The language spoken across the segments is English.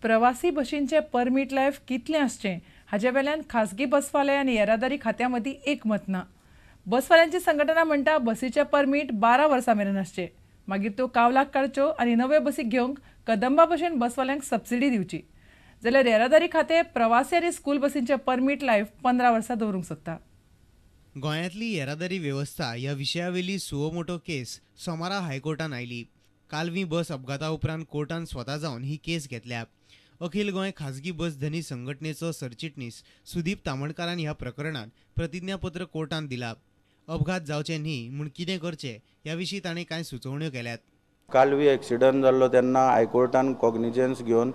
प्रवासी बशींचे permit life कितलें आसचें हाचे वेल्यान खासगी बसवाले आनी येरादारी खात्या मदीं एकमत ना. बसवाल्यांची संघटना म्हणटा बसीचे परमीट 12 वर्सां मेरेन आसचे. मागीर त्यो कावलाक काडच्यो आनी नव्यो बसी घेवंक कदंबा भशेन बसवाल्यांक सबसिडी दिवची. जाल्यार येरादारी खातें प्रवासी आनी स्कूल बसींचे परमीट लायफ 15 वर्सां दवरूंक सोदता. गोंयांतली येरादारी वेवस्था ह्या विशयावेली सुओ मोटो केस सोमारा हायकोर्टान आयली. कालवी बस अपघाता उपरांत कोर्टान स्वता जावन ही केस घेतल्या. अखिल गोंय खाजगी बस धनी संघटनेचो सरचिटणीस सुदीप तामणकारान ह्या प्रकरणात प्रतिज्ञापत्र कोर्टान दिला. अपघात जावचे न्ही म्हूण कितें करचें ह्या विशीं ताणें कांय सुचोवण्यो केल्यात. कालवी एक्सिडंट जाल्लो तेन्ना हायकोर्टान कॉग्निजन्स घेवन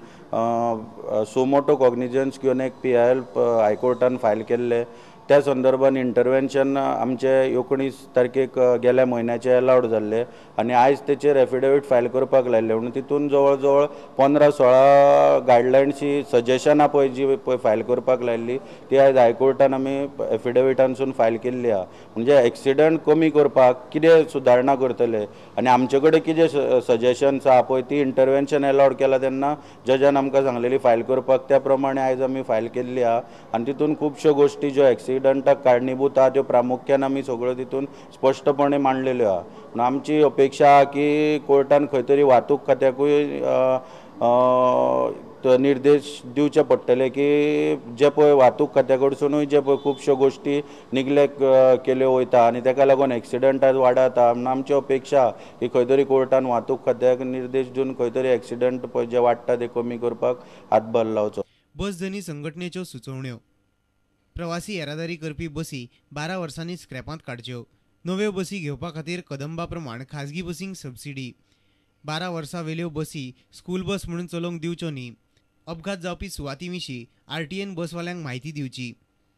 सोमोटो कॉग्निजन्स घेवन एक PIL हायकोर्टान फायल केल्ले. त्या संदर्भान इंटरवेन्शन आमचे 19 तारखेक गेल्या म्हयन्याचे अलाउड जाल्ले आनी आयज तेचेर एफिडेवीट फायल करपाक लायल्ले. म्हणून तितून जवळ जवळ 15-16 गायडलायन्सची सजेशनां पळय जी पळय फायल करपाक लायिल्ली ती आयज हायकोर्टान आमी एफिडेविटानसून फायल केल्ली आहा. म्हणजे एक्सिडंट कमी करपाक कितें सुदारणा करतले आनी आमचे कडेन कितें सजेशन्स आहा पळय ती इंटरवेन्शन अलाउड केला तेन्ना जजान आमकां सांगलेली फायल करपाक. त्या प्रमाणे आयज आमी फायल केल्ली आहा आनी तितून खुबश्यो गोश्टी ज्यो एक्सिडंटाक कारणीभूत आहा त्यो प्रामुख्यान आमी सगळ्यो तितून स्पश्टपणे मांडलेल्यो आहा. पूण आमची अपेक्षा आहा की कोर्टान खंय तरी वाहतूक खात्याकूय निर्देश दिवचे पडटले की जे पळय वाहतूक खात्या कडसूनूय जे पळय खुबश्यो गोश्टी निग्लेक्ट केल्यो वयता आनी ताका लागून एक्सिडंटां वाडत आहा. म्हणून आमची अपेक्षा की खंय तरी कोर्टान वाहतूक खात्याक निर्देश दिवन खंय तरी एक्सिडंट पळय जे वाडटा ते कमी करपाक हातभार लावचो. बस धनी संघटनेच्यो सुचोवण्यो. प्रवासी येरादारी करपी बसी 12 वर्सांनी स्क्रॅपांत काडच्यो. नव्यो बसी घेवपा खातीर कदंबा प्रमाण खाजगी बसींक सबसिडी. 12 वर्सां वेल्यो बसी स्कूल बस म्हणून चलोवंक दिवच्यो न्ही. अपघात जावपी सुवाती विशीं RTN बसवाल्यांक म्हायती दिवची.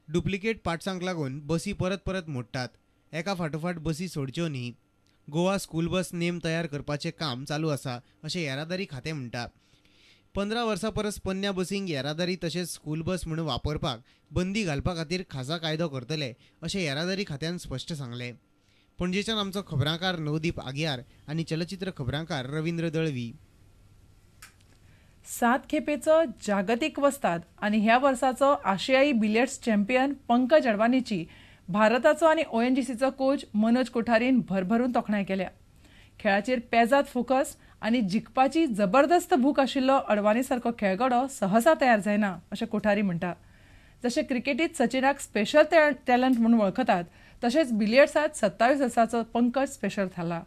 डुप्लिकेट पार्ट्सांक लागून बसी परत परत मोडटात. एका फाटोफाट बसी सोडच्यो न्ही. गोवा स्कूल बस नेम तयार करपाचें काम चालू आसा अशें येरादारी खातें म्हणटा. 15 वर्सां परस पोन्न्या बसींक येरादारी तशेंच स्कूल बस म्हणून वापरपाक बंदी घालपा खातीर खासा कायदो करतले अशें येरादारी खात्यान स्पश्ट सांगलें. पणजेच्यान आमचो खबरांकार नवदीप आग्यार आनी चलचित्र खबरांकार रवींद्र दळवी. 7 खेपेचो जागतीक वस्ताद आनी ह्या वर्साचो आशियाई बिलियर्ड्स चॅम्पियन पंकज अडवाणीची भारताचो आनी ONGCचो कोच मनोज कोठारीन भरभरून तोखणाय केल्या. खेळाचेर पेजाद फोकस आनी जिखपाची जबरदस्त भूक आशिल्लो अडवाणी सारको खेळगडो सहसा तयार जायना अशें कोठारी म्हणटा. जशें क्रिकेटींत सचिनाक स्पेशल टॅलंट म्हणून वळखतात तशेंच बिलियर्ड्सांत 27 वर्साचो पंकज स्पेशल थारला.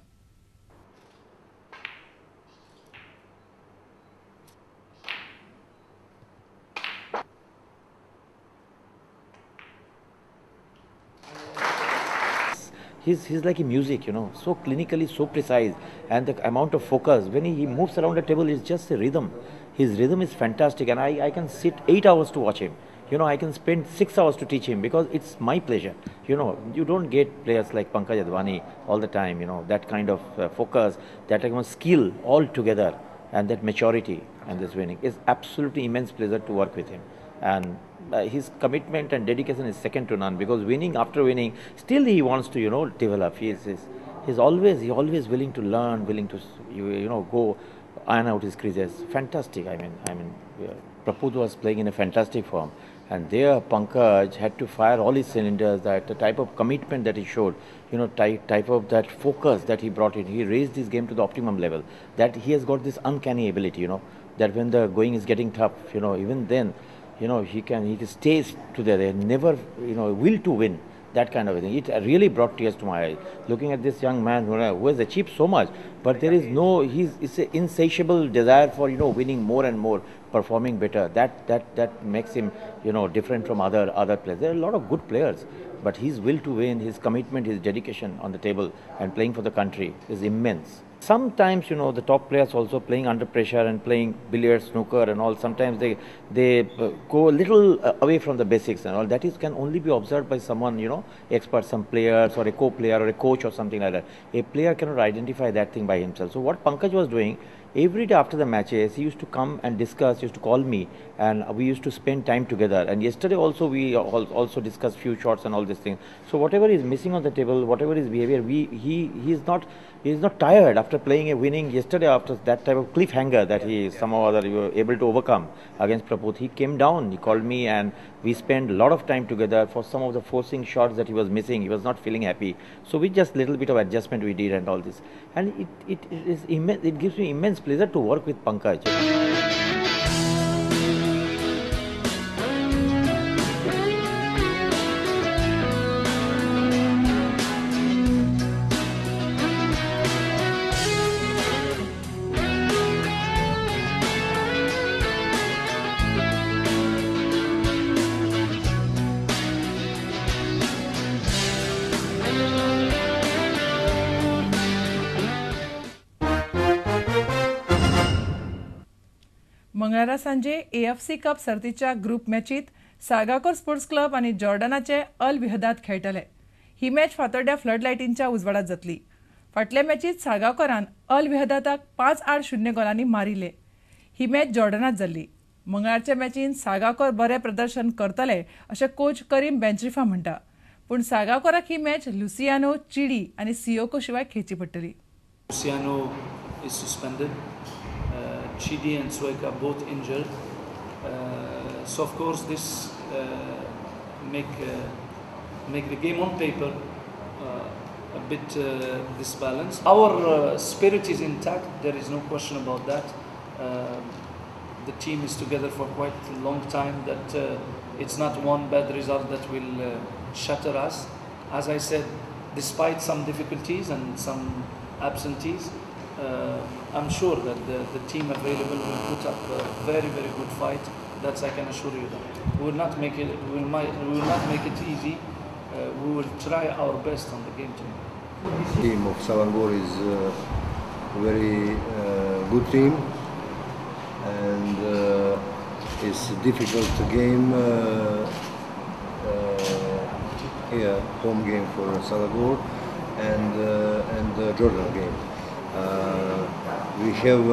He's like a music, you know, so clinically, so precise, and the amount of focus when he moves around the table is just a rhythm. His rhythm is fantastic, and I can sit 8 hours to watch him. You know, I can spend 6 hours to teach him because it's my pleasure. You know, you don't get players like Pankaj Advani all the time. You know, that kind of focus, that kind of skill all together, and that maturity and this winning is absolutely immense pleasure to work with him. And his commitment and dedication is second to none because winning after winning, still he wants to, you know, develop. He's always willing to learn, willing to go iron out his creases. Fantastic. I mean, Prapud was playing in a fantastic form, and there Pankaj had to fire all his cylinders. That the type of commitment that he showed, you know, type of that focus that he brought in, he raised his game to the optimum level. That he has got this uncanny ability, you know, that when the going is getting tough, you know, even then, you know, he stays to there, never, you know, will to win, that kind of a thing. It really brought tears to my eyes looking at this young man who has achieved so much, but there is no, it's an insatiable desire for, you know, winning more and more, performing better. That makes him, you know, different from other players. There are a lot of good players, but his will to win, his commitment, his dedication on the table and playing for the country is immense. Sometimes, you know, the top players also playing under pressure and playing billiards, snooker and all, sometimes they go a little away from the basics and all. That can only be observed by someone, you know, expert, some players or a co-player or a coach or something like that. A player cannot identify that thing by himself. So what Pankaj was doing, every day after the matches, he used to come and discuss, used to call me, and we used to spend time together. And yesterday also, we also discussed few shots and all these things. So whatever is missing on the table, whatever his behavior, he is not He is not tired after playing a winning yesterday, after that type of cliffhanger that he somehow or other you were able to overcome against Prabodh. He came down, he called me, and we spent a lot of time together for some of the forcing shots that he was missing. He was not feeling happy. So we just little bit of adjustment we did and all this. And it gives me immense pleasure to work with Pankaj. मंगळारा सांजे A.F.C cup सर्तीच्या group मॅचीत Salgaocar sports club आणि जॉर्डनाचे अल विहदात खेळटले. ही match फातोर्ड्या flood लायटींच्या उजवाडात जातली. फाटल्या मॅचीत साळगावकरान अल विहदाताक 5-8-0 गोलांनी मारिले. ही match जॉर्डनात जाल्ली. मंगळारच्या मॅचीन साळगावकर बरे प्रदर्शन करतले अशें कोच करीम बेंचरिफा म्हणटा. पूण साळगावकराक ही मॅच लुसियानो, चिडी आणि सियोको शिवाय खेळची पडटली. Luciano is suspended. Chidi and Sueka both injured. So of course this make the game on paper a bit disbalanced. Our spirit is intact. There is no question about that. The team is together for quite a long time. That it's not one bad result that will shatter us. As I said, despite some difficulties and some absentees, I'm sure that the team available will put up a very good fight. That's I can assure you that. We will not make it. We will not make it easy. We will try our best on the game tomorrow. The team of Salgaocar is a very good team, and it's a difficult game here, home game for Salgaocar, and Jordan game. We have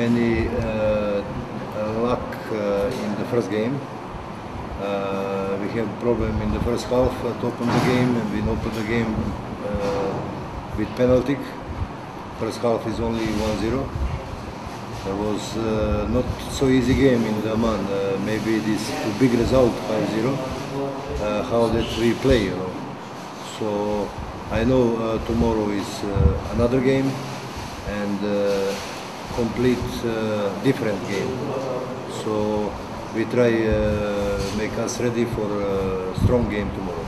many luck in the first game. We have problem in the first half to open the game, and we open the game with penalty. First half is only 1-0. There was not so easy game in the Amman. Maybe this big result 5-0. How that we play, you know. So I know tomorrow is another game, and complete different game. So we try make us ready for a strong game tomorrow.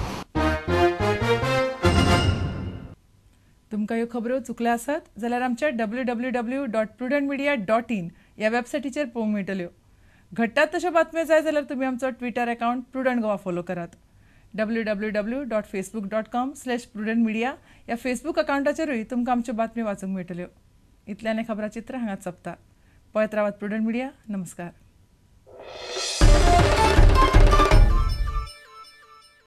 तुमकां ह्यो खबरो चुकल्या आसत जाल्यार आमच्या www.prudentmedia.in ह्या वेबसायटीचेर पळोवंक मेळटल्यो. घडटात तश्यो बातम्यो जाय जाल्यार तुमी आमचो Twitter account Prudent Goa follow करात. www.facebook.com/prudentmedia ह्या फेसबूक अकाउंटाचेरूय तुमकां आमच्यो बातम्यो वाचूंक मेळटल्यो. इतल्यान खबराचित्र हांगाच सोंपता. पळयत रावात प्रुडंट मिडिया. नमस्कार.